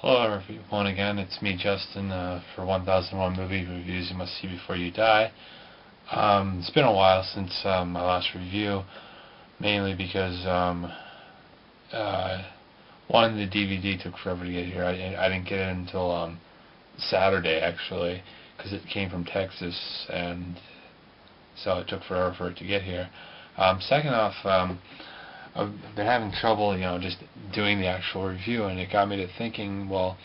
Hello everyone again, it's me Justin for 1001 Movie Reviews You Must See Before You Die. It's been a while since my last review, mainly because one, the DVD took forever to get here. I didn't get it until Saturday actually, because it came from Texas, and so it took forever for it to get here. Second off, I've been having trouble, just doing the actual review, and it got me to thinking. Well,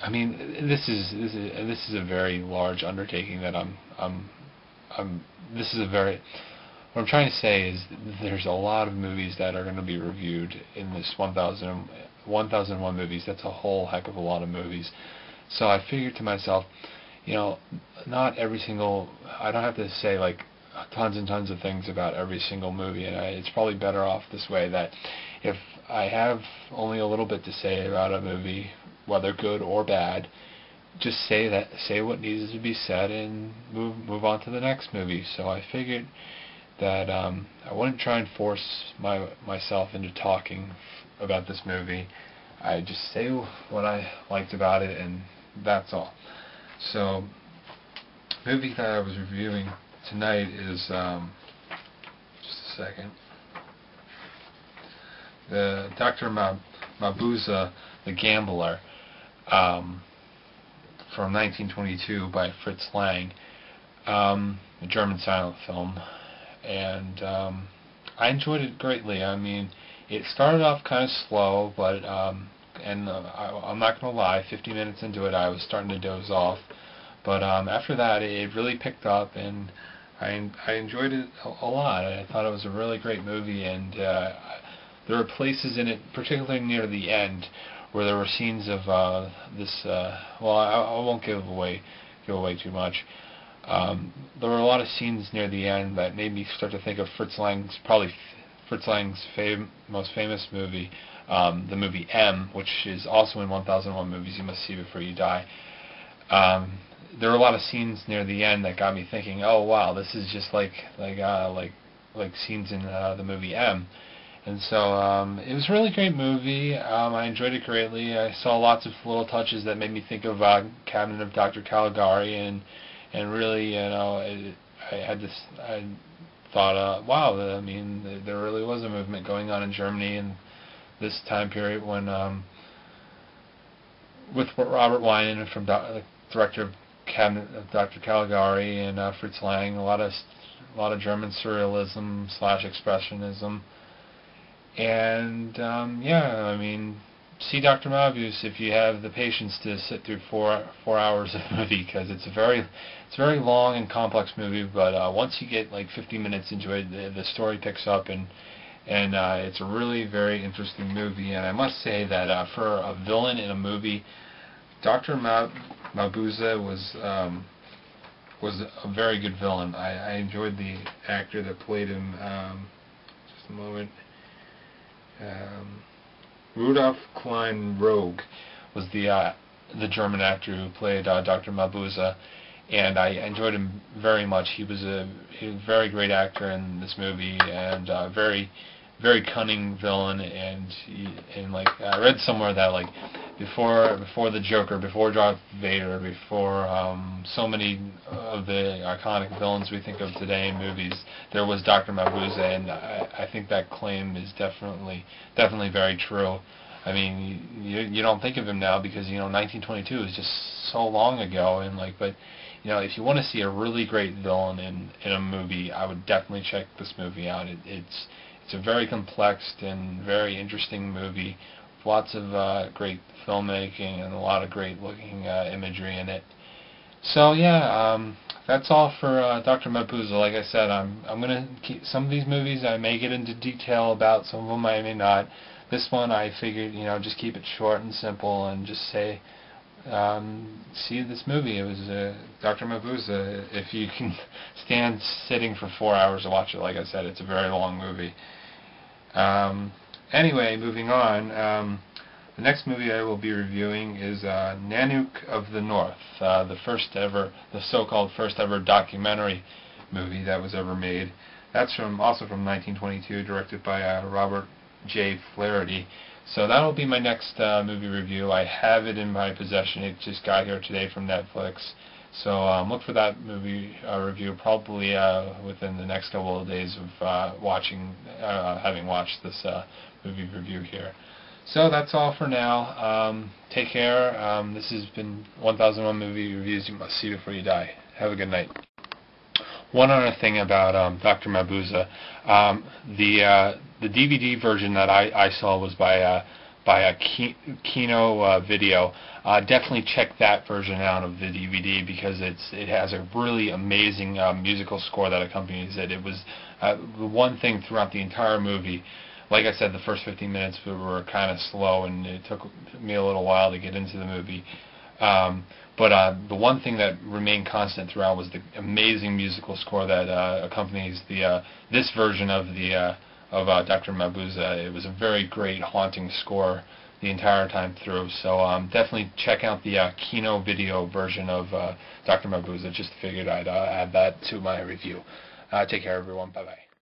I mean, this is a very large undertaking that This is a very. What I'm trying to say is there's a lot of movies that are going to be reviewed in this 1001 movies. That's a whole heck of a lot of movies. So I figured to myself, not every single. I don't have to say like tons and tons of things about every single movie, and it's probably better off this way, that if I have only a little bit to say about a movie, whether good or bad, just say what needs to be said and move on to the next movie. So I figured that I wouldn't try and force myself into talking about this movie. I just say what I liked about it, and that's all. So, the movie that I was reviewing tonight is, just a second, the Dr. Mabuse The Gambler, from 1922 by Fritz, a German silent film, and I enjoyed it greatly. I mean, it started off kind of slow, but I'm not going to lie, 50 minutes into it I was starting to doze off, but after that it really picked up, and I enjoyed it a lot. I thought it was a really great movie, and there were places in it, particularly near the end, where there were scenes of this. Well, I won't give away too much. There were a lot of scenes near the end that made me start to think of Fritz Lang's most famous movie, the movie M, which is also in 1001 Movies You Must See Before You Die. There were a lot of scenes near the end that got me thinking, oh wow, this is just like scenes in the movie M. And so it was a really great movie. I enjoyed it greatly. I saw lots of little touches that made me think of Cabinet of Dr. Caligari, and really, I thought, wow, I mean, there really was a movement going on in Germany in this time period when, with Robert Wienen from the director of Cabinet of Dr. Caligari, and Fritz Lang, a lot of German surrealism / expressionism, and yeah, I mean, see Dr. Mabuse if you have the patience to sit through 4 hours of movie, because it's a very long and complex movie, but once you get like 50 minutes into it, the story picks up, and it's a really very interesting movie. And I must say that for a villain in a movie, Dr. Mabuse was a very good villain. I enjoyed the actor that played him. Just a moment. Rudolf Klein Rogue was the German actor who played Dr. Mabuse, and I enjoyed him very much. He was a very great actor in this movie, and very cunning villain, and like I read somewhere that like before the Joker, before Darth Vader, before so many of the iconic villains we think of today in movies, there was Dr. Mabuse, and I think that claim is definitely very true. I mean, you don't think of him now because 1922 is just so long ago, and but if you want to see a really great villain in a movie, I would definitely check this movie out. It's a very complex and very interesting movie, with lots of great filmmaking and a lot of great looking imagery in it. So yeah, that's all for Dr. Mabuse. Like I said, I'm gonna keep some of these movies. I may get into detail about some of them. I may not. This one, I figured, just keep it short and simple, and just say, see this movie. It was Dr. Mabuse. If you can stand sitting for 4 hours to watch it, like I said, it's a very long movie. Anyway, moving on. The next movie I will be reviewing is Nanook of the North, the so-called first ever documentary movie that was ever made. That's also from 1922, directed by Robert J. Flaherty. So that'll be my next movie review. I have it in my possession. It just got here today from Netflix. So look for that movie review probably within the next couple of days of having watched this movie review here. So that's all for now. Take care. This has been 1001 Movie Reviews You Must See Before You Die. Have a good night. One other thing about Dr. Mabuse, the DVD version that I saw was by a Kino Video. Definitely check that version out of the DVD because it has a really amazing musical score that accompanies it. It was the one thing throughout the entire movie. Like I said, the first 15 minutes were kind of slow, and it took me a little while to get into the movie. But the one thing that remained constant throughout was the amazing musical score that accompanies this version of Dr. Mabuse. It was a very great, haunting score the entire time through. So definitely check out the Kino Video version of Dr. Mabuse. Just figured I'd add that to my review. Take care, everyone. Bye-bye.